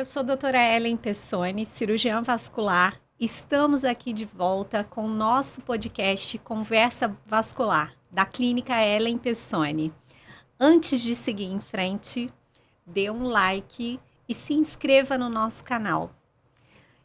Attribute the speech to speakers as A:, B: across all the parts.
A: Eu sou a doutora Ellen Pessoni, cirurgiã vascular. Estamos aqui de volta com o nosso podcast Conversa Vascular, da Clínica Ellen Pessoni. Antes de seguir em frente, dê um like e se inscreva no nosso canal.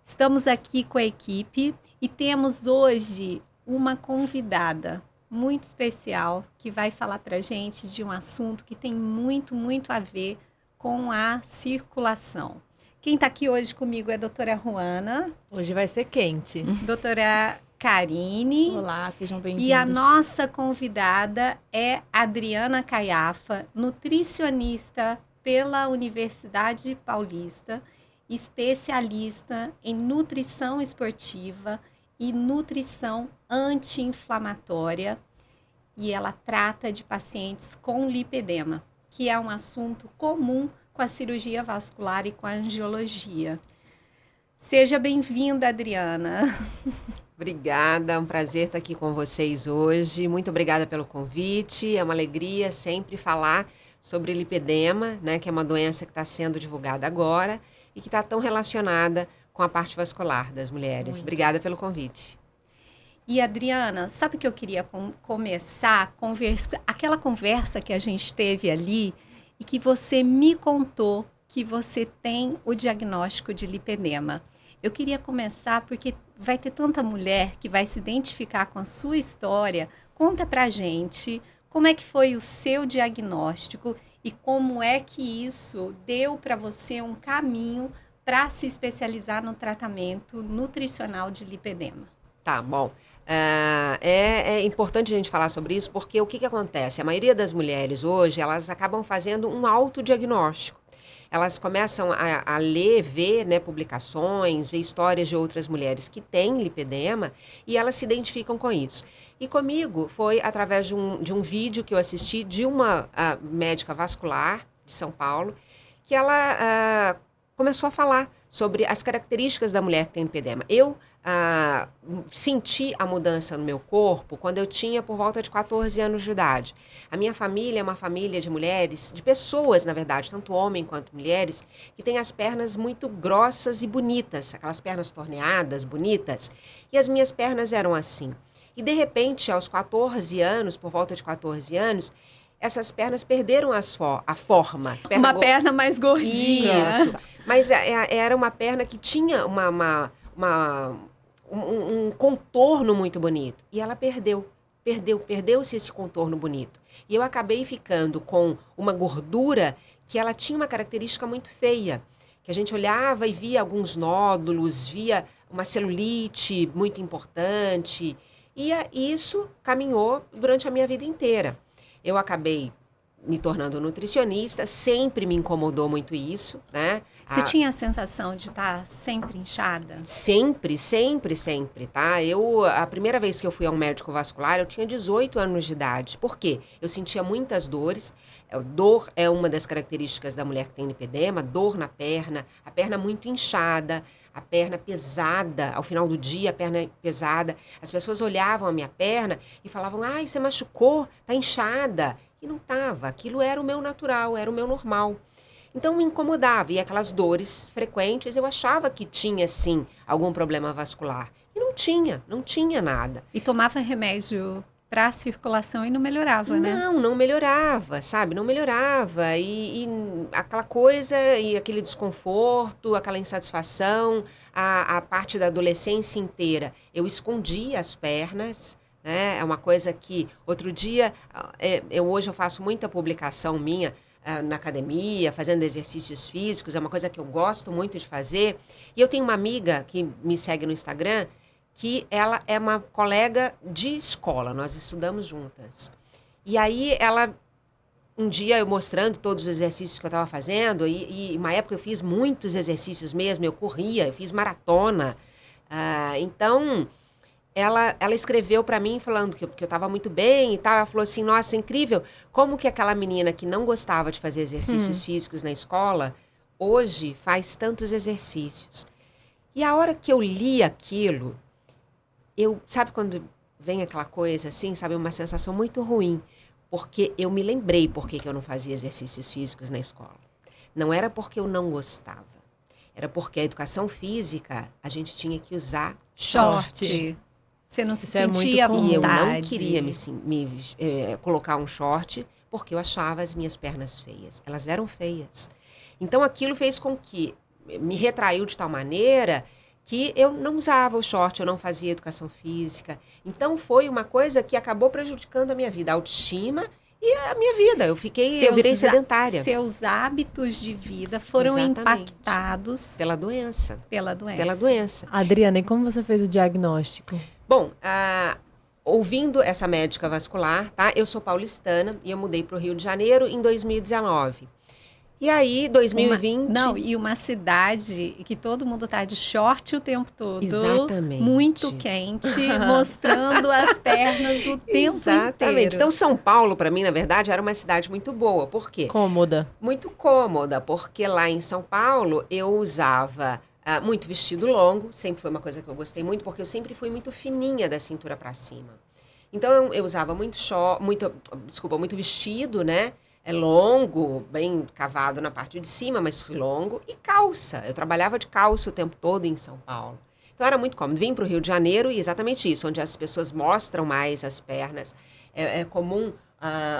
A: Estamos aqui com a equipe e temos hoje uma convidada muito especial que vai falar para a gente de um assunto que tem muito a ver com a circulação. Quem está aqui hoje comigo é a doutora Ruana.
B: Hoje vai ser quente.
A: Doutora Karine.
B: Olá, sejam bem-vindos.
A: E a nossa convidada é Adriana Caiafa, nutricionista pela Universidade Paulista, especialista em nutrição esportiva e nutrição anti-inflamatória. E ela trata de pacientes com lipedema, que é um assunto comum com a cirurgia vascular e com a angiologia. Seja bem-vinda, Adriana.
C: Obrigada, é um prazer estar aqui com vocês hoje. Muito obrigada pelo convite. É uma alegria sempre falar sobre lipedema, né, que é uma doença que está sendo divulgada agora e que está tão relacionada com a parte vascular das mulheres. Obrigada pelo convite.
A: E, Adriana, sabe que eu queria começar aquela conversa que a gente teve ali e que você me contou que você tem o diagnóstico de lipedema. Eu queria começar porque vai ter tanta mulher que vai se identificar com a sua história. Conta pra gente como é que foi o seu diagnóstico e como é que isso deu para você um caminho para se especializar no tratamento nutricional de lipedema.
C: Tá, bom. É importante a gente falar sobre isso porque o que acontece? A maioria das mulheres hoje, elas acabam fazendo um autodiagnóstico. Elas começam a ler, ver, né, publicações, ver histórias de outras mulheres que têm lipedema e elas se identificam com isso. E comigo foi através de um vídeo que eu assisti de uma médica vascular de São Paulo, que ela começou a falar sobre as características da mulher que tem lipedema. Eu senti a mudança no meu corpo quando eu tinha por volta de 14 anos de idade. A minha família é uma família de mulheres, de pessoas, na verdade, tanto homem quanto mulheres, que têm as pernas muito grossas e bonitas, aquelas pernas torneadas, bonitas, e as minhas pernas eram assim. E, de repente, aos 14 anos, por volta de 14 anos, essas pernas perderam a forma.
A: Uma perna mais gordinha.
C: Isso. Mas era uma perna que tinha um contorno muito bonito. E ela perdeu-se esse contorno bonito. E eu acabei ficando com uma gordura que ela tinha uma característica muito feia. Que a gente olhava e via alguns nódulos, via uma celulite muito importante. E isso caminhou durante a minha vida inteira. Eu acabei me tornando nutricionista, sempre me incomodou muito isso, né?
A: Você tinha a sensação de estar sempre inchada?
C: Sempre, tá? A primeira vez que eu fui a um médico vascular, eu tinha 18 anos de idade. Por quê? Eu sentia muitas dores. Dor é uma das características da mulher que tem lipedema, dor na perna, a perna muito inchada, a perna pesada, ao final do dia a perna pesada. As pessoas olhavam a minha perna e falavam, ai, você machucou, tá inchada. E não estava, aquilo era o meu natural, era o meu normal. Então me incomodava, e aquelas dores frequentes, eu achava que tinha sim algum problema vascular. E não tinha nada.
A: E tomava remédio para a circulação e não melhorava, né?
C: Não melhorava, sabe? Não melhorava. E aquela coisa, e aquele desconforto, aquela insatisfação, a parte da adolescência inteira. Eu escondia as pernas. É uma coisa que, outro dia, hoje eu faço muita publicação minha na academia, fazendo exercícios físicos, é uma coisa que eu gosto muito de fazer. E eu tenho uma amiga que me segue no Instagram, que ela é uma colega de escola, nós estudamos juntas. E aí um dia eu mostrando todos os exercícios que eu estava fazendo, e uma época eu fiz muitos exercícios mesmo, eu corria, eu fiz maratona. Então... Ela escreveu para mim falando que eu estava muito bem e tal. Ela falou assim, nossa, incrível, como que aquela menina que não gostava de fazer exercícios físicos na escola, hoje faz tantos exercícios. E a hora que eu li aquilo, sabe quando vem aquela coisa assim, sabe, uma sensação muito ruim, porque eu me lembrei por que eu não fazia exercícios físicos na escola. Não era porque eu não gostava, era porque a educação física, a gente tinha que usar
A: Short. Você não se
B: Isso é muito
A: sentia à
B: comum.
C: E eu não
A: vontade.
C: queria colocar um short porque eu achava as minhas pernas feias. Elas eram feias. Então, aquilo fez com que me retraiu de tal maneira que eu não usava o short, eu não fazia educação física. Então, foi uma coisa que acabou prejudicando a minha vida, a autoestima e a minha vida. Eu virei sedentária.
A: Seus hábitos de vida foram
C: Exatamente.
A: impactados
C: Pela doença.
A: pela doença.
C: Pela doença.
B: Adriana, e como você fez o diagnóstico?
C: Bom, ouvindo essa médica vascular, tá? Eu sou paulistana e eu mudei para o Rio de Janeiro em 2019. E aí, 2020...
A: E uma cidade que todo mundo tá de short o tempo todo.
C: Exatamente.
A: Muito quente, mostrando as pernas o tempo
C: Exatamente.
A: inteiro.
C: Então, São Paulo, para mim, na verdade, era uma cidade muito boa. Por quê?
B: Cômoda.
C: Muito cômoda, porque lá em São Paulo eu usava muito vestido longo, sempre foi uma coisa que eu gostei muito, porque eu sempre fui muito fininha da cintura para cima. Então eu usava muito vestido, né? Longo, bem cavado na parte de cima, mas longo, e calça. Eu trabalhava de calça o tempo todo em São Paulo. Então era muito cômodo. Vim para o Rio de Janeiro e exatamente isso, onde as pessoas mostram mais as pernas. É comum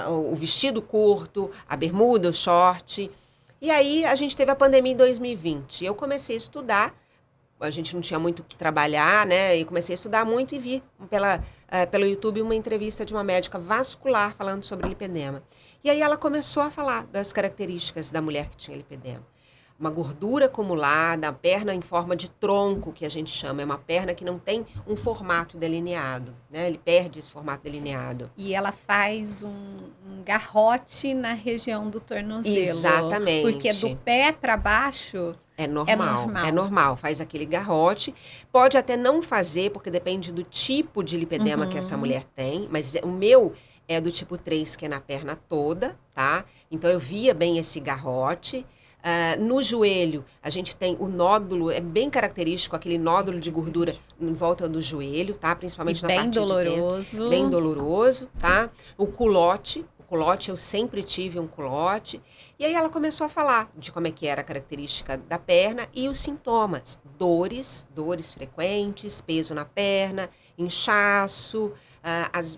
C: o vestido curto, a bermuda, o short. E aí a gente teve a pandemia em 2020. Eu comecei a estudar, a gente não tinha muito o que trabalhar, né? E comecei a estudar muito e vi pelo YouTube uma entrevista de uma médica vascular falando sobre lipedema. E aí ela começou a falar das características da mulher que tinha lipedema. Uma gordura acumulada, a perna em forma de tronco, que a gente chama. É uma perna que não tem um formato delineado, né? Ele perde esse formato delineado.
A: E ela faz um garrote na região do tornozelo.
C: Exatamente.
A: Porque do pé para baixo...
C: É normal. Faz aquele garrote. Pode até não fazer, porque depende do tipo de lipedema que essa mulher tem. Mas o meu é do tipo 3, que é na perna toda, tá? Então, eu via bem esse garrote. No joelho, a gente tem o nódulo, é bem característico, aquele nódulo de gordura em volta do joelho, tá? Principalmente na parte de dentro. Bem doloroso, tá? O culote, eu sempre tive um culote. E aí ela começou a falar de como é que era a característica da perna e os sintomas. Dores frequentes, peso na perna, inchaço.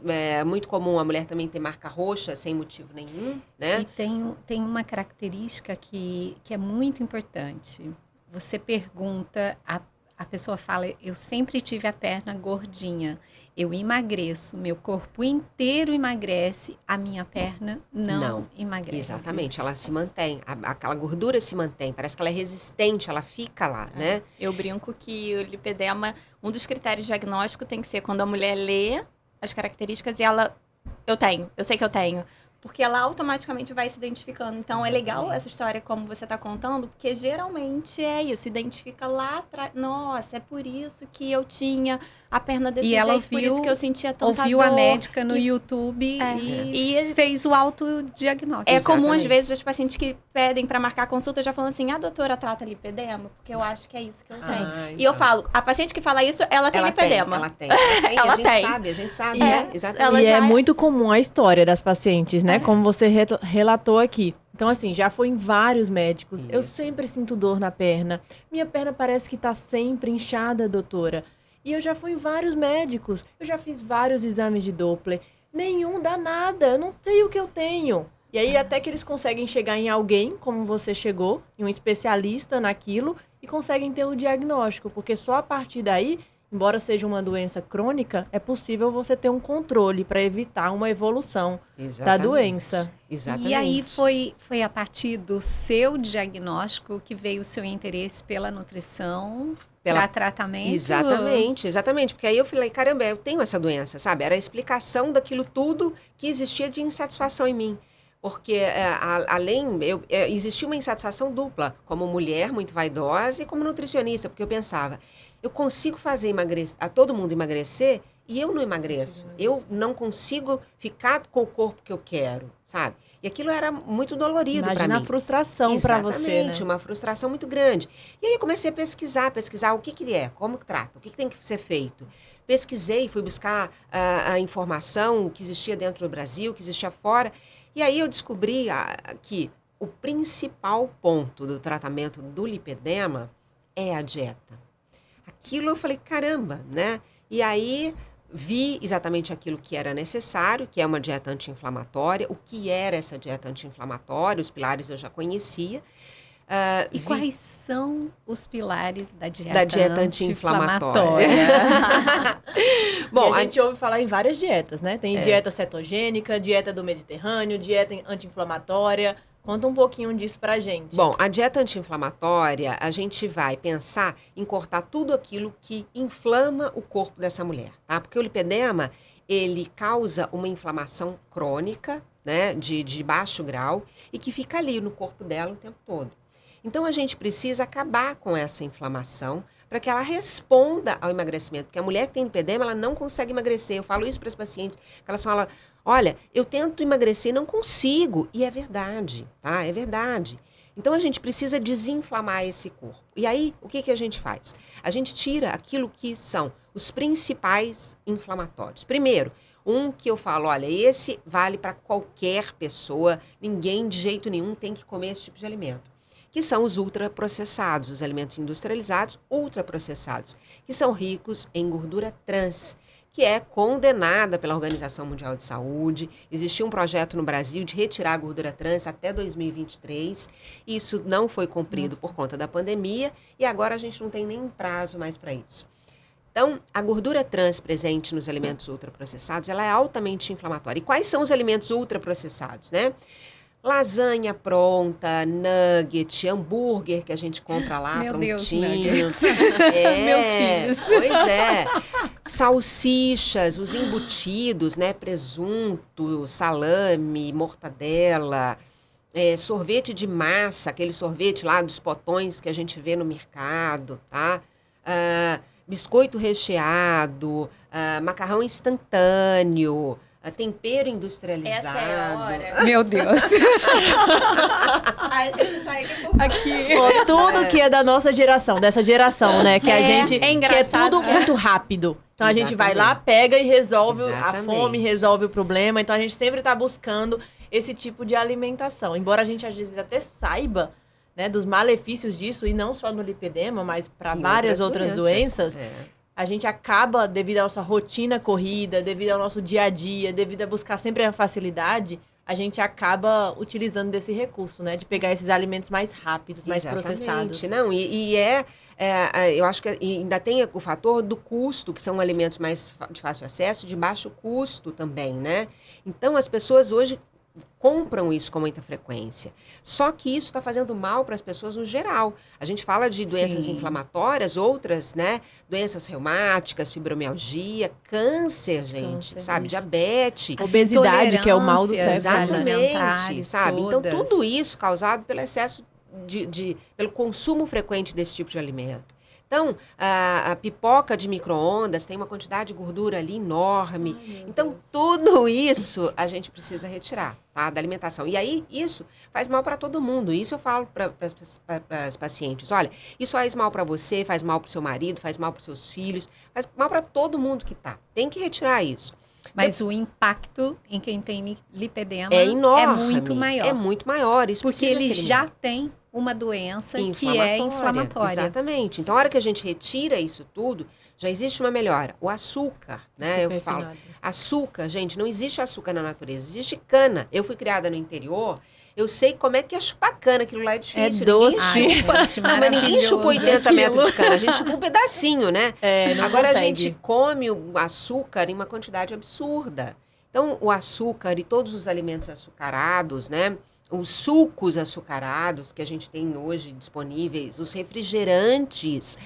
C: É muito comum a mulher também ter marca roxa sem motivo nenhum, né?
A: E tem uma característica que é muito importante. Você pergunta, a pessoa fala, eu sempre tive a perna gordinha, eu emagreço, meu corpo inteiro emagrece, a minha perna não emagrece.
C: Exatamente, ela se mantém, aquela gordura se mantém, parece que ela é resistente, ela fica lá, né?
D: Eu brinco que o lipedema, um dos critérios diagnósticos tem que ser quando a mulher lê as características e eu sei que eu tenho. Porque ela automaticamente vai se identificando. Então, é legal essa história como você está contando, porque geralmente é isso, identifica lá atrás. Nossa, é por isso que eu tinha a perna desse jeito, por isso que eu sentia tanta dor.
A: Ouviu a médica no YouTube e fez o autodiagnóstico.
D: É comum, às vezes, as pacientes que pedem para marcar consulta já falam assim, a doutora trata lipedema? Porque eu acho que é isso que eu tenho. E eu falo, a paciente que fala isso, ela tem lipedema.
C: Ela tem. A gente sabe,
B: exatamente. E é muito comum a história das pacientes, né? Como você relatou aqui. Então, assim, já foi em vários médicos. Isso. Eu sempre sinto dor na perna. Minha perna parece que tá sempre inchada, doutora. E eu já fui em vários médicos. Eu já fiz vários exames de Doppler. Nenhum dá nada. Eu não sei o que eu tenho. E aí, até que eles conseguem chegar em alguém, como você chegou, em um especialista naquilo, e conseguem ter o diagnóstico. Porque só a partir daí, embora seja uma doença crônica, é possível você ter um controle para evitar uma evolução da doença.
C: Exatamente.
A: E aí foi a partir do seu diagnóstico que veio o seu interesse pela nutrição, para tratamento?
C: Exatamente. Porque aí eu falei, caramba, eu tenho essa doença, sabe? Era a explicação daquilo tudo que existia de insatisfação em mim. Porque, existia uma insatisfação dupla, como mulher muito vaidosa e como nutricionista, porque eu pensava, eu consigo fazer todo mundo emagrecer e eu não emagreço. Eu não consigo ficar com o corpo que eu quero, sabe? E aquilo era muito dolorido para mim.
B: Imagina a frustração para você, né?
C: Exatamente, uma frustração muito grande. E aí eu comecei a pesquisar o que é, como que trata, o que tem que ser feito. Pesquisei, fui buscar a informação que existia dentro do Brasil, que existia fora. E aí eu descobri que o principal ponto do tratamento do lipedema é a dieta. Aquilo eu falei, caramba, né? E aí vi exatamente aquilo que era necessário, que é uma dieta anti-inflamatória. O que era essa dieta anti-inflamatória? Os pilares eu já conhecia.
A: E quais são os pilares da
C: dieta anti-inflamatória?
B: Bom, a gente ouve falar em várias dietas, né? Tem dieta cetogênica, dieta do Mediterrâneo, dieta anti-inflamatória. Conta um pouquinho disso pra gente.
C: Bom, a dieta anti-inflamatória, a gente vai pensar em cortar tudo aquilo que inflama o corpo dessa mulher, tá? Porque o lipedema, ele causa uma inflamação crônica, né, de baixo grau, e que fica ali no corpo dela o tempo todo. Então, a gente precisa acabar com essa inflamação para que ela responda ao emagrecimento. Porque a mulher que tem lipedema, ela não consegue emagrecer. Eu falo isso para as pacientes, que elas falam, olha, eu tento emagrecer e não consigo. E é verdade, tá? É verdade. Então, a gente precisa desinflamar esse corpo. E aí, o que a gente faz? A gente tira aquilo que são os principais inflamatórios. Primeiro, um que eu falo, olha, esse vale para qualquer pessoa, ninguém de jeito nenhum tem que comer esse tipo de alimento. Que são os ultraprocessados, os alimentos industrializados ultraprocessados, que são ricos em gordura trans, que é condenada pela Organização Mundial de Saúde. Existia um projeto no Brasil de retirar a gordura trans até 2023. Isso não foi cumprido por conta da pandemia e agora a gente não tem nem prazo mais para isso. Então, a gordura trans presente nos alimentos ultraprocessados, ela é altamente inflamatória. E quais são os alimentos ultraprocessados, né? Lasanha pronta, nugget, hambúrguer que a gente compra lá
A: Meu
C: prontinho.
A: Deus,
C: Meus
A: filhos.
C: Pois é. Salsichas, os embutidos, né? Presunto, salame, mortadela, sorvete de massa, aquele sorvete lá dos potões que a gente vê no mercado, tá? Biscoito recheado, macarrão instantâneo, tempero industrializado.
D: Essa é a hora.
A: Meu Deus.
D: Ai, a gente sai aqui.
B: Pô, tudo que é da nossa geração, dessa geração, né? Que a gente.
D: É
B: que é
D: engraçado.
B: tudo muito rápido. Então a gente vai lá, pega e resolve a fome, resolve o problema. Então a gente sempre tá buscando esse tipo de alimentação. Embora a gente às vezes até saiba, né, dos malefícios disso, e não só no lipedema, mas para várias outras doenças. A gente acaba, devido à nossa rotina corrida, devido ao nosso dia a dia, devido a buscar sempre a facilidade, a gente acaba utilizando desse recurso, né? De pegar esses alimentos mais rápidos, mais processados.
C: Não, eu acho que ainda tem o fator do custo, que são alimentos mais de fácil acesso, de baixo custo também, né? Então, as pessoas hoje compram isso com muita frequência. Só que isso está fazendo mal para as pessoas no geral. A gente fala de doenças inflamatórias, outras, né? Doenças reumáticas, fibromialgia, câncer, gente, sabe?
B: Isso.
C: Diabetes.
B: Obesidade, que é o mal do século.
C: Exatamente, sabe?
A: Todas.
C: Então, tudo isso causado pelo excesso pelo consumo frequente desse tipo de alimento. Então, a pipoca de micro-ondas tem uma quantidade de gordura ali enorme. Então, tudo isso a gente precisa retirar, tá? Da alimentação. E aí, isso faz mal para todo mundo. Isso eu falo para as pacientes. Olha, isso faz mal para você, faz mal para o seu marido, faz mal para os seus filhos, faz mal para todo mundo que tá. Tem que retirar isso.
A: Mas o impacto em quem tem lipedema
C: é enorme.
A: É muito maior.
C: É muito maior. Isso
A: porque
C: precisa
A: ele
C: ser
A: já tem uma doença que é inflamatória.
C: Exatamente. Então, a hora que a gente retira isso tudo, já existe uma melhora. O açúcar, né? Eu falo, açúcar, gente, não existe açúcar na natureza, existe cana. Eu fui criada no interior, eu sei como é que é chupar cana, aquilo lá é difícil.
B: É doce.
C: Mas ninguém chupa 80 metros de cana, a gente chupa um pedacinho, né? Agora
B: consegue.
C: A gente come o açúcar em uma quantidade absurda. Então, o açúcar e todos os alimentos açucarados, né? Os sucos açucarados que a gente tem hoje disponíveis, os refrigerantes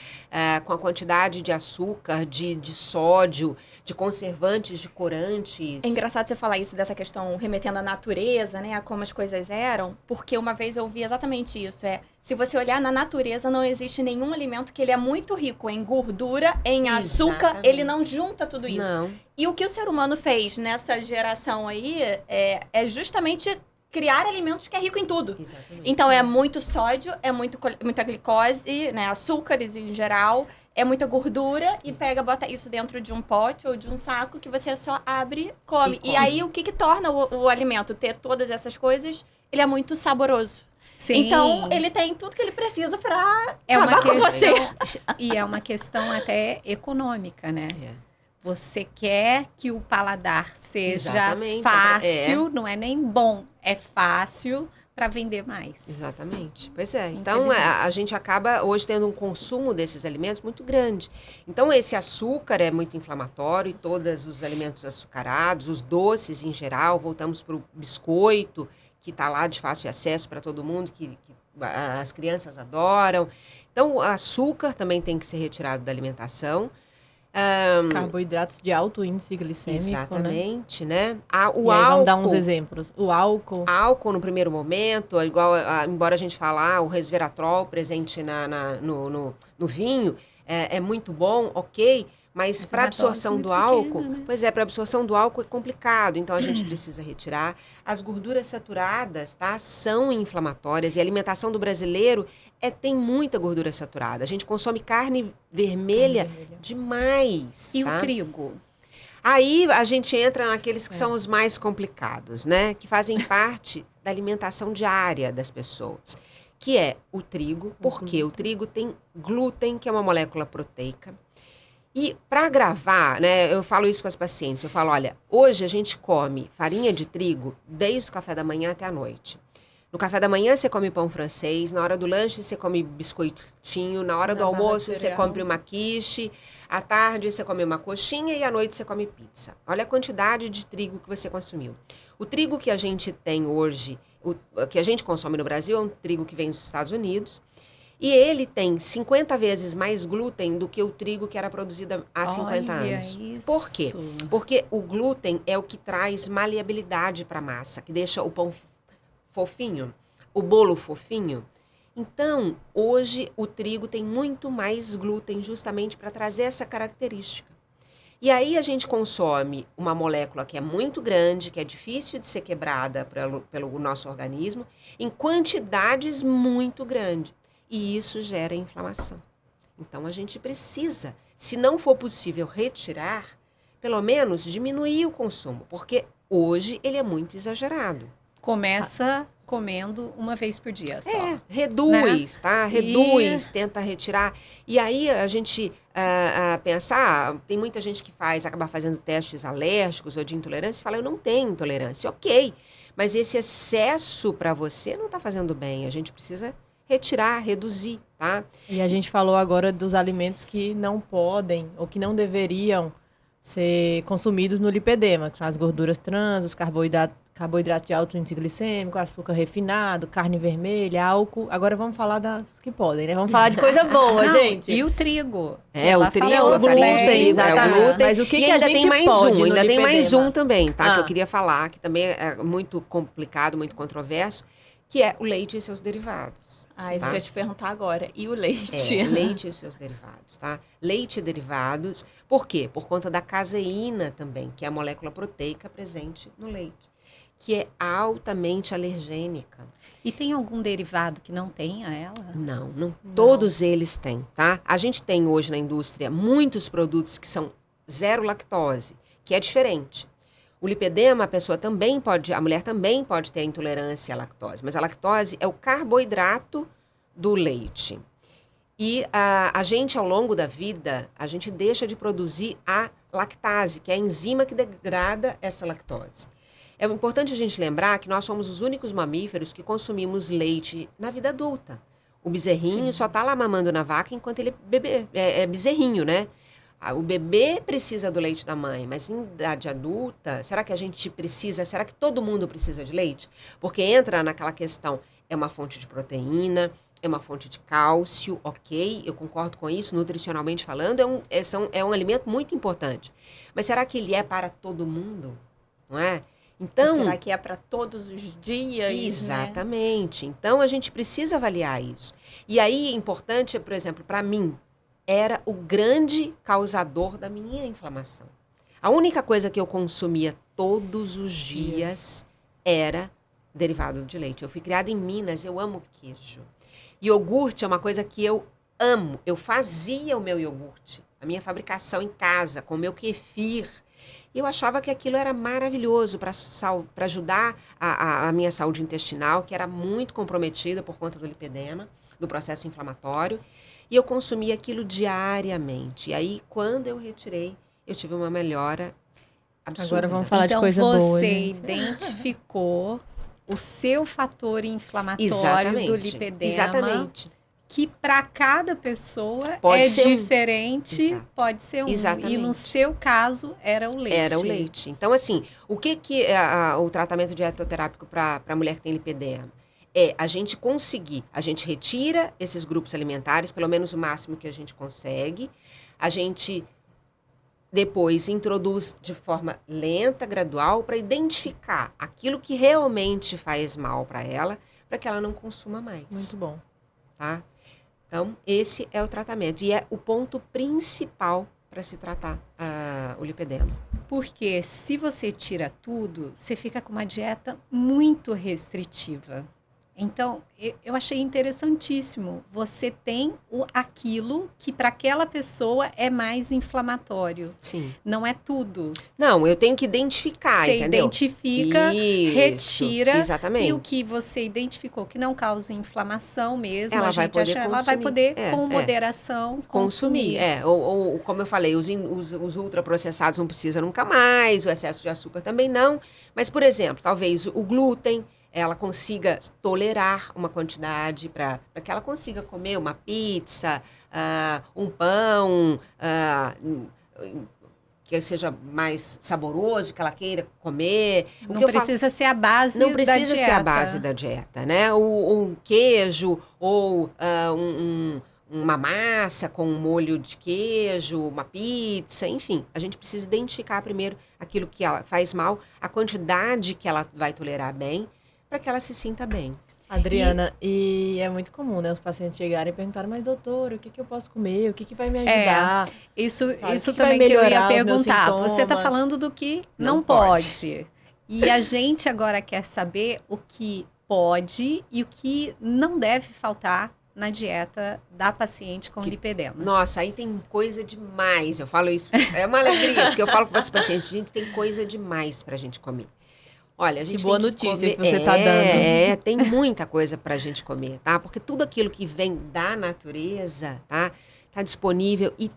C: com a quantidade de açúcar, de sódio, de conservantes, de corantes.
D: É engraçado você falar isso, dessa questão remetendo à natureza, né, a como as coisas eram, porque uma vez eu vi exatamente isso, se você olhar na natureza, não existe nenhum alimento que ele é muito rico em gordura, em açúcar, ele não junta tudo isso.
C: Não.
D: E o que o ser humano fez nessa geração aí é justamente criar alimentos que é rico em tudo.
C: Exatamente.
D: Então, é muito sódio, é muita glicose, né, açúcares em geral, é muita gordura e bota isso dentro de um pote ou de um saco que você só abre, come. E aí, o que torna o alimento ter todas essas coisas? Ele é muito saboroso.
A: Sim.
D: Então, ele tem tudo que ele precisa pra
A: É uma
D: acabar com você.
A: E é uma questão até econômica, né?
C: É.
A: Você quer que o paladar seja
C: Exatamente.
A: fácil, não é nem bom, é fácil para vender mais.
C: Exatamente. Pois é. Então,
A: Infelizmente.
C: a gente acaba hoje tendo um consumo desses alimentos muito grande. Então, esse açúcar é muito inflamatório, e todos os alimentos açucarados, os doces em geral, voltamos para o biscoito, que está lá de fácil acesso para todo mundo, que as crianças adoram. Então, o açúcar também tem que ser retirado da alimentação.
B: Carboidratos de alto índice glicêmico, né?
C: Exatamente, né? O
B: E aí,
C: álcool,
B: vamos dar uns exemplos. O álcool.
C: álcool no primeiro momento, igual, embora a gente falar, o resveratrol presente no vinho é muito bom, ok, mas para
A: é uma dose
C: absorção
A: muito
C: do
A: pequena,
C: álcool,
A: né?
C: pois é, para absorção do álcool é complicado, então a gente precisa retirar. As gorduras saturadas, tá, são inflamatórias e a alimentação do brasileiro tem muita gordura saturada. A gente consome carne vermelha demais,
A: E
C: tá?
A: o trigo?
C: Aí a gente entra naqueles que são os mais complicados, né? Que fazem parte da alimentação diária das pessoas. Que é o trigo, porque o trigo tem glúten, que é uma molécula proteica. E para gravar, né, eu falo isso com as pacientes, eu falo, olha, hoje a gente come farinha de trigo desde o café da manhã até a noite. No café da manhã você come pão francês, na hora do lanche você come biscoitinho, na hora do
A: Na barra
C: almoço
A: de
C: você
A: cereal.
C: come uma quiche, à tarde você come uma coxinha e à noite você come pizza. Olha a quantidade de trigo que você consumiu. O trigo que a gente tem hoje, que a gente consome no Brasil, é um trigo que vem dos Estados Unidos, e ele tem 50 vezes mais glúten do que o trigo que era produzido há 50
A: Olha
C: anos.
A: isso.
C: Por quê? Porque o glúten é o que traz maleabilidade para a massa, que deixa o pão fofinho, o bolo fofinho. Então, hoje o trigo tem muito mais glúten justamente para trazer essa característica. E aí a gente consome uma molécula que é muito grande, que é difícil de ser quebrada pelo nosso organismo, em quantidades muito grandes. E isso gera inflamação. Então, a gente precisa, se não for possível retirar, pelo menos diminuir o consumo, porque hoje ele é muito exagerado.
A: Começa comendo uma vez por dia só.
C: Reduz, tá? Reduz, tenta retirar. E aí a gente pensa, tem muita gente que acaba fazendo testes alérgicos ou de intolerância e fala, eu não tenho intolerância. Ok, mas esse excesso para você não está fazendo bem. A gente precisa retirar, reduzir, tá?
B: E a gente falou agora dos alimentos que não podem ou que não deveriam ser consumidos no lipedema, que são as gorduras trans, os carboidratos de alto índice glicêmico, açúcar refinado, carne vermelha, álcool. Agora vamos falar das que podem, né? Vamos falar de coisa boa,
A: Não,
B: gente.
A: E o trigo? que
C: O
A: ela
C: trigo,
A: falou
C: a farinha de
A: também,
C: trigo,
B: exatamente.
C: o glúten.
B: Mas o que
C: e
B: que a
C: ainda
B: gente
C: tem mais
B: pode no
C: ainda tem mais
B: lipedema?
C: um também, tá? Que eu
B: Ah.
C: queria falar, que também é muito complicado, muito controverso, que é o leite e seus derivados.
D: Isso
C: tá?
D: que eu ia te perguntar agora. E o leite?
C: Leite e seus derivados, tá? Leite e derivados, por quê? Por conta da caseína também, que é a molécula proteica presente no leite, que é altamente alergênica.
A: E tem algum derivado que não tenha ela?
C: Não, todos eles têm, tá? A gente tem hoje na indústria muitos produtos que são zero lactose, que é diferente. O lipedema, a mulher também pode ter intolerância à lactose, mas a lactose é o carboidrato do leite. E a gente, ao longo da vida, a gente deixa de produzir a lactase, que é a enzima que degrada essa lactose. É importante a gente lembrar que nós somos os únicos mamíferos que consumimos leite na vida adulta. O bezerrinho só está lá mamando na vaca enquanto ele é bezerrinho, né? O bebê precisa do leite da mãe, mas em idade adulta, será que a gente precisa, será que todo mundo precisa de leite? Porque entra naquela questão, é uma fonte de proteína, é uma fonte de cálcio, ok, eu concordo com isso, nutricionalmente falando, é um alimento muito importante. Mas será que ele é para todo mundo? Não é? Então,
D: Será que é para todos os dias?
C: exatamente. Né? Então, a gente precisa avaliar isso. E aí, importante, por exemplo, para mim, era o grande causador da minha inflamação. A única coisa que eu consumia todos os dias era derivado de leite. Eu fui criada em Minas, eu amo queijo. Iogurte é uma coisa que eu amo. Eu fazia o meu iogurte, a minha fabricação em casa, com o meu kefir. E eu achava que aquilo era maravilhoso para ajudar a minha saúde intestinal, que era muito comprometida por conta do lipedema, do processo inflamatório. E eu consumia aquilo diariamente. E aí, quando eu retirei, eu tive uma melhora absurda.
B: Agora vamos falar
A: então,
B: de coisa boa,
A: você
B: gente.
A: identificou o seu fator inflamatório
C: Exatamente.
A: do lipedema.
C: Exatamente.
A: Que para cada pessoa
C: Pode
A: é
C: ser um.
A: diferente,
C: Exato.
A: pode ser um.
C: Exatamente.
A: E no seu caso, era o leite.
C: Era o leite. Então, assim, o que é o tratamento dietoterápico para a mulher que tem lipedema? É a gente conseguir, a gente retira esses grupos alimentares, pelo menos o máximo que a gente consegue, a gente depois introduz de forma lenta, gradual, para identificar aquilo que realmente faz mal para ela, para que ela não consuma mais.
B: Muito bom.
C: Tá? Então, esse é o tratamento. E é o ponto principal para se tratar o lipedema.
A: Porque se você tira tudo, você fica com uma dieta muito restritiva. Então, eu achei interessantíssimo. Você tem aquilo que para aquela pessoa é mais inflamatório.
C: Sim.
A: Não é tudo.
C: Não, eu tenho que identificar,
A: Você
C: entendeu?
A: identifica,
C: Isso,
A: retira.
C: exatamente.
A: E o que você identificou que não causa inflamação mesmo,
C: Ela
A: a
C: vai
A: gente
C: poder
A: ela vai poder,
C: consumir.
A: com moderação,
C: Consumir. Ou, como eu falei, os ultraprocessados não precisa nunca mais, o excesso de açúcar também não. Mas, por exemplo, talvez o glúten, ela consiga tolerar uma quantidade para que ela consiga comer uma pizza, um pão, que seja mais saboroso, que ela queira comer.
A: Não precisa ser a base da dieta.
C: Não precisa ser a base da dieta, né? Um queijo ou uma massa com um molho de queijo, uma pizza, enfim. A gente precisa identificar primeiro aquilo que ela faz mal, a quantidade que ela vai tolerar bem, para que ela se sinta bem.
B: Adriana, e é muito comum, né, os pacientes chegarem e perguntarem, mas doutor, o que eu posso comer? O que vai me ajudar?
A: Isso
B: que
A: também
B: vai
A: que eu ia
B: melhorar os meus
A: perguntar. Você está
B: sintomas?
A: falando do que
C: Não
A: não pode. E a gente agora quer saber o que pode e o que não deve faltar na dieta da paciente com lipedema.
C: Nossa, aí tem coisa demais. Eu falo isso, é uma alegria, porque eu falo para os pacientes, gente, tem coisa demais para a gente comer. Olha, a gente
B: Que boa
C: tem
B: notícia
C: comer,
B: que você tá dando.
C: Tem muita coisa pra gente comer, tá? Porque tudo aquilo que vem da natureza, tá? Tá disponível e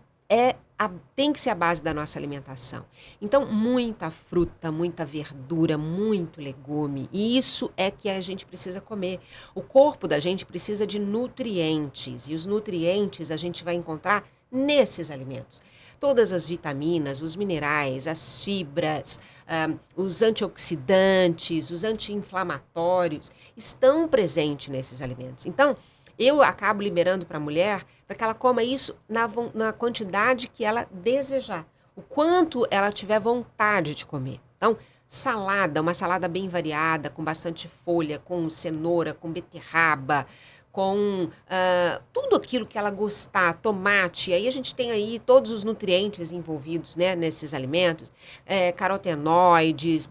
C: tem que ser a base da nossa alimentação. Então, muita fruta, muita verdura, muito legume. E isso é que a gente precisa comer. O corpo da gente precisa de nutrientes. E os nutrientes a gente vai encontrar nesses alimentos. Todas as vitaminas, os minerais, as fibras, os antioxidantes, os anti-inflamatórios estão presentes nesses alimentos. Então, eu acabo liberando para a mulher para que ela coma isso na quantidade que ela desejar, o quanto ela tiver vontade de comer. Então, uma salada bem variada, com bastante folha, com cenoura, com beterraba, com tudo aquilo que ela gostar, tomate, aí a gente tem aí todos os nutrientes envolvidos, né, nesses alimentos, carotenoides,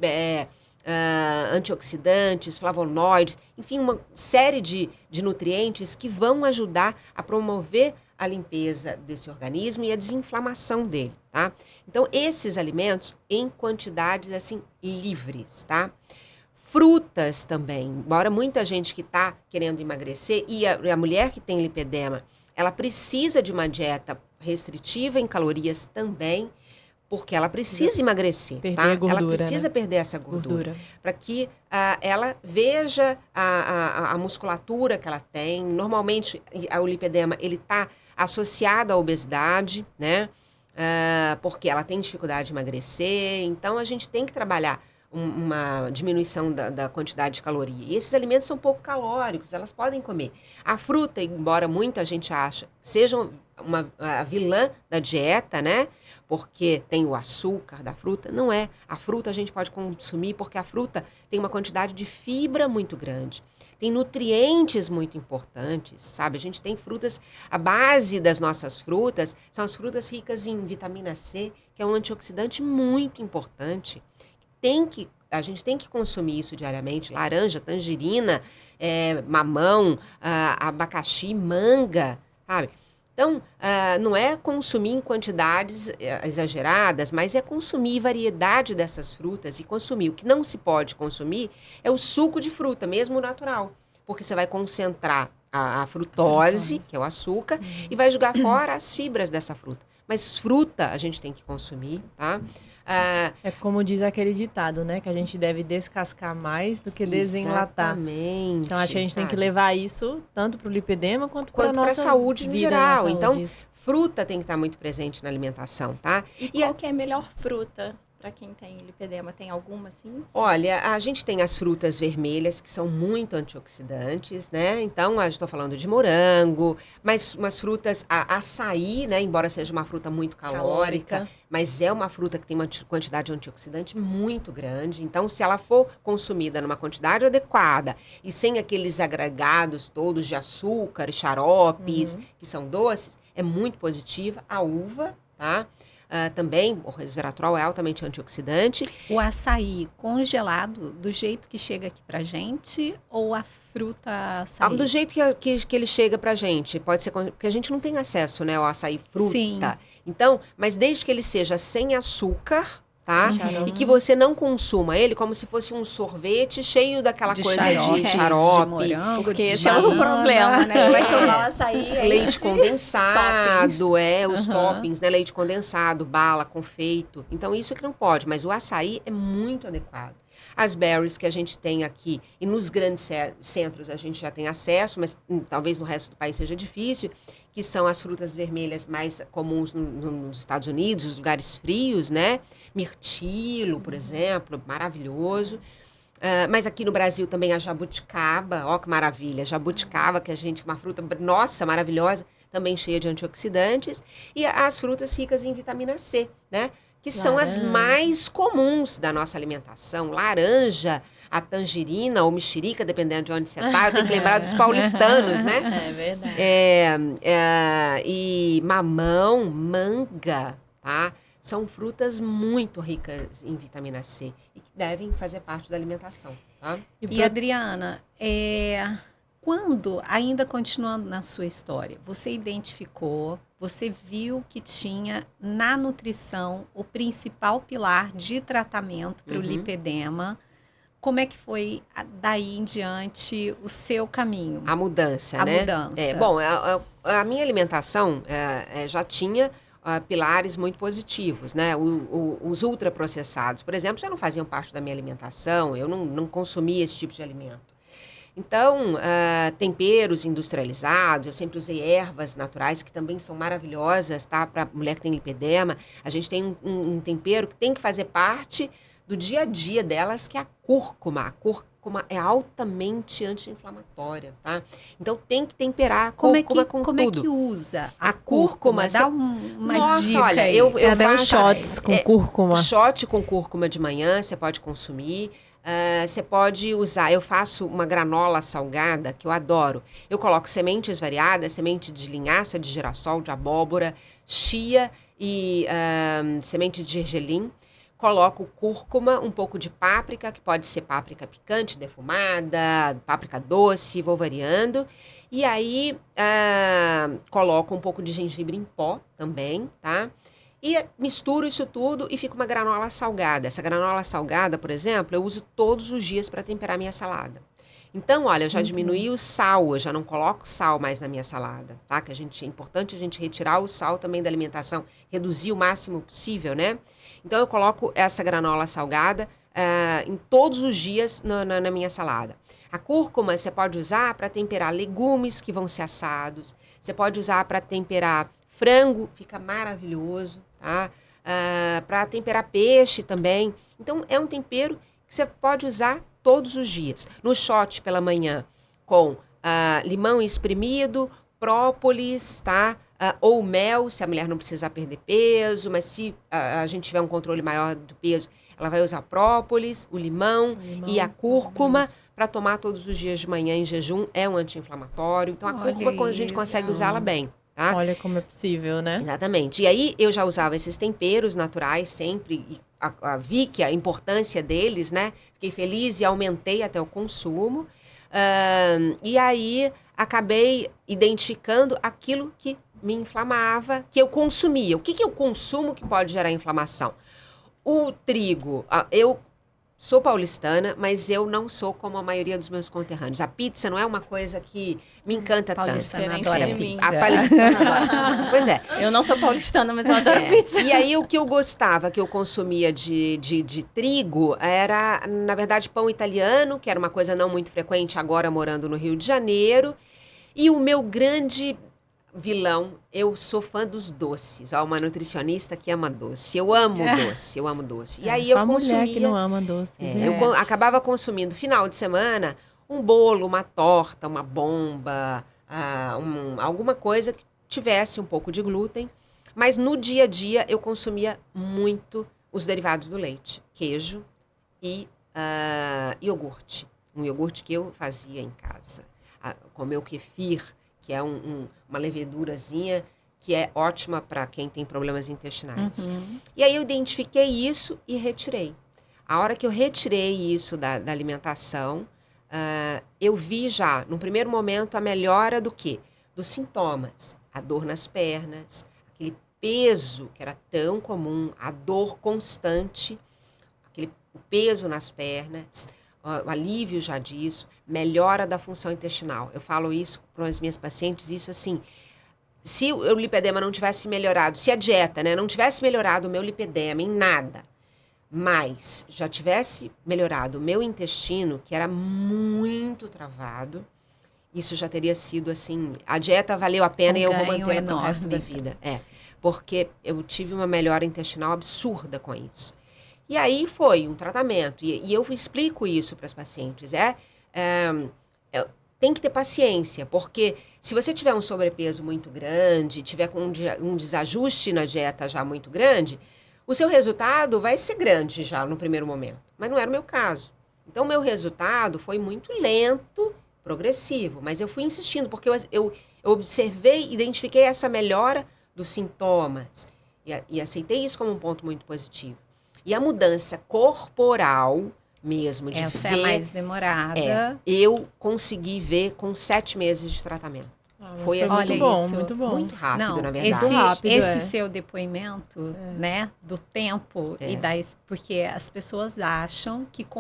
C: antioxidantes, flavonoides, enfim, uma série de nutrientes que vão ajudar a promover a limpeza desse organismo e a desinflamação dele, tá? Então, esses alimentos em quantidades, assim, livres, tá? Frutas também, embora muita gente que está querendo emagrecer, e a mulher que tem lipedema, ela precisa de uma dieta restritiva em calorias também, porque ela precisa emagrecer,
B: perder
C: tá?
B: a gordura,
C: Ela precisa
B: né?
C: perder essa gordura. Para que ela veja a musculatura que ela tem. Normalmente, o lipedema, ele está associado à obesidade, né? Porque ela tem dificuldade de emagrecer. Então, a gente tem que trabalhar uma diminuição da quantidade de caloria. E esses alimentos são pouco calóricos, elas podem comer. A fruta, embora muita gente acha, seja a vilã da dieta, né? Porque tem o açúcar da fruta, não é. A fruta a gente pode consumir porque a fruta tem uma quantidade de fibra muito grande. Tem nutrientes muito importantes, sabe? A gente tem frutas, a base das nossas frutas são as frutas ricas em vitamina C, que é um antioxidante muito importante. A gente tem que consumir isso diariamente. Laranja, tangerina, mamão, abacaxi, manga, sabe? Então, não é consumir em quantidades exageradas, mas é consumir variedade dessas frutas e consumir. O que não se pode consumir é o suco de fruta, mesmo o natural, porque você vai concentrar a frutose, que é o açúcar, e vai jogar fora as fibras dessa fruta. Mas fruta a gente tem que consumir, tá?
B: É como diz aquele ditado, né? Que a gente deve descascar mais do que desenlatar.
C: Exatamente.
B: Então, acho que a gente tem que
C: sabe?
B: levar isso tanto para o lipedema quanto para a
C: Para a
B: nossa
C: saúde no
B: vida,
C: geral.
B: né?
C: Então,
B: Saúde.
C: fruta tem que estar muito presente na alimentação, tá?
D: E qual que é a melhor fruta para quem tem lipedema? Tem alguma, assim?
C: Olha, a gente tem as frutas vermelhas, que são muito antioxidantes, né? Então, eu estou falando de morango, mas umas frutas, açaí, né? Embora seja uma fruta muito calórica, mas é uma fruta que tem uma quantidade antioxidante muito grande. Então, se ela for consumida numa quantidade adequada e sem aqueles agregados todos de açúcar, xaropes, que são doces, é muito positiva. A uva, tá? Também, o resveratrol é altamente antioxidante.
A: O açaí congelado, do jeito que chega aqui pra gente, ou a fruta açaí?
C: Do jeito que ele chega pra gente. Pode ser, porque a gente não tem acesso, né, ao açaí fruta.
A: Sim.
C: Então, mas desde que ele seja sem açúcar, tá?
B: Uhum.
C: E que você não consuma ele como se fosse um sorvete cheio daquela
A: De
C: coisa
A: xarope,
C: de xarope.
A: de morango,
D: Porque
A: de
D: esse é o
A: banana.
D: problema, né? Vai tomar o açaí, aí
C: Leite condensado, os
A: Uhum.
C: toppings, né? Leite condensado, bala, confeito. Então, isso é que não pode. Mas o açaí é muito adequado. As berries que a gente tem aqui, e nos grandes centros a gente já tem acesso, mas talvez no resto do país seja difícil, que são as frutas vermelhas mais comuns nos Estados Unidos, os lugares frios, né? Mirtilo, por exemplo, maravilhoso. Mas aqui no Brasil também a jabuticaba, ó que maravilha, jabuticaba, que a gente, uma fruta, nossa, maravilhosa, também cheia de antioxidantes, e as frutas ricas em vitamina C, né? Que são as
B: Laranja.
C: mais comuns da nossa alimentação. Laranja, a tangerina ou mexerica, dependendo de onde você está. Eu tenho que lembrar dos paulistanos, né?
B: É verdade.
C: E mamão, manga, tá? São frutas muito ricas em vitamina C e que devem fazer parte da alimentação, tá?
A: E Adriana, quando, ainda continuando na sua história, você identificou, você viu que tinha na nutrição o principal pilar de tratamento para o lipedema, como é que foi daí em diante o seu caminho?
C: A mudança,
A: A
C: né?
A: mudança.
C: Bom, a minha alimentação já tinha pilares muito positivos, né? Os ultraprocessados, por exemplo, já não faziam parte da minha alimentação, eu não consumia esse tipo de alimento. Então, temperos industrializados, eu sempre usei ervas naturais, que também são maravilhosas, tá? Para mulher que tem lipedema. A gente tem um tempero que tem que fazer parte do dia a dia delas, que é a cúrcuma. A cúrcuma é altamente anti-inflamatória, tá? Então, tem que temperar a cúrcuma com
A: como
C: tudo.
A: é que usa
C: A cúrcuma,
A: Dá uma
C: Nossa,
A: dica
C: olha,
A: aí.
C: eu
B: Até uns
C: faço
B: shots com cúrcuma.
C: shot com cúrcuma de manhã, você pode consumir. Você pode usar, eu faço uma granola salgada, que eu adoro. Eu coloco sementes variadas, semente de linhaça, de girassol, de abóbora, chia e semente de gergelim. Coloco cúrcuma, um pouco de páprica, que pode ser páprica picante, defumada, páprica doce, vou variando. E aí, coloco um pouco de gengibre em pó também, tá? E misturo isso tudo e fica uma granola salgada. Essa granola salgada, por exemplo, eu uso todos os dias para temperar minha salada. Então, olha, eu já diminuí o sal, eu já não coloco sal mais na minha salada, tá? Que é importante a gente retirar o sal também da alimentação, reduzir o máximo possível, né? Então, eu coloco essa granola salgada em todos os dias na minha salada. A cúrcuma você pode usar para temperar legumes que vão ser assados, você pode usar para temperar frango, fica maravilhoso, tá? Para temperar peixe também. Então, é um tempero que você pode usar todos os dias. No shot pela manhã, com limão espremido, própolis, tá? Ou mel, se a mulher não precisar perder peso, mas se a gente tiver um controle maior do peso, ela vai usar própolis, o limão e a cúrcuma para tomar todos os dias de manhã em jejum. É um anti-inflamatório. Então, a cúrcuma a gente consegue usá-la bem. Tá?
B: Olha como é possível, né?
C: Exatamente. E aí eu já usava esses temperos naturais sempre e vi que a importância deles, né? Fiquei feliz e aumentei até o consumo. E aí acabei identificando aquilo que me inflamava, que eu consumia. O que eu consumo que pode gerar inflamação? O trigo, eu sou paulistana, mas eu não sou como a maioria dos meus conterrâneos. A pizza não é uma coisa que me encanta
A: Paulistana
C: tanto.
A: adora
D: de mim.
A: pizza.
C: A paulistana adora pizza. Pois é.
D: Eu não sou paulistana, mas eu adoro pizza.
C: E aí, o que eu gostava, que eu consumia de trigo, era, na verdade, pão italiano, que era uma coisa não muito frequente agora morando no Rio de Janeiro. E o meu grande vilão, eu sou fã dos doces. Ó, uma nutricionista que ama doce. Eu amo doce, eu amo doce. E aí eu
B: a mulher que
C: consumia...
B: não ama doce.
C: Eu acabava consumindo, final de semana, um bolo, uma torta, uma bomba, alguma coisa que tivesse um pouco de glúten. Mas no dia a dia eu consumia muito os derivados do leite. Queijo e iogurte. Um iogurte que eu fazia em casa. Com meu kefir, que é uma levedurazinha que é ótima para quem tem problemas intestinais. E aí eu identifiquei isso e retirei. A hora que eu retirei isso da alimentação, eu vi já, no primeiro momento, a melhora do quê? Dos sintomas. A dor nas pernas, aquele peso que era tão comum, a dor constante, o peso nas pernas, o alívio já disso, melhora da função intestinal. Eu falo isso para as minhas pacientes, isso assim, se o lipedema não tivesse melhorado, se a dieta, né, não tivesse melhorado o meu lipedema em nada, mas já tivesse melhorado o meu intestino, que era muito travado, isso já teria sido assim, a dieta valeu a pena e eu vou manter pro resto da vida. Porque eu tive uma melhora intestinal absurda com isso. E aí foi um tratamento, e eu explico isso para as pacientes, tem que ter paciência, porque se você tiver um sobrepeso muito grande, tiver com um desajuste na dieta já muito grande, o seu resultado vai ser grande já no primeiro momento, mas não era o meu caso. Então, o meu resultado foi muito lento, progressivo, mas eu fui insistindo, porque eu observei, identifiquei essa melhora dos sintomas, e aceitei isso como um ponto muito positivo. E a mudança corporal mesmo, de
A: Essa
C: ver...
A: é mais demorada.
C: Eu consegui ver com 7 meses de tratamento. Foi assim,
B: muito
A: olha
B: bom,
A: isso.
B: muito bom.
C: muito rápido,
A: Não,
C: na verdade.
A: esse,
B: Rápido,
A: esse
B: é.
A: seu depoimento, né, do tempo,
C: É.
A: porque as pessoas acham que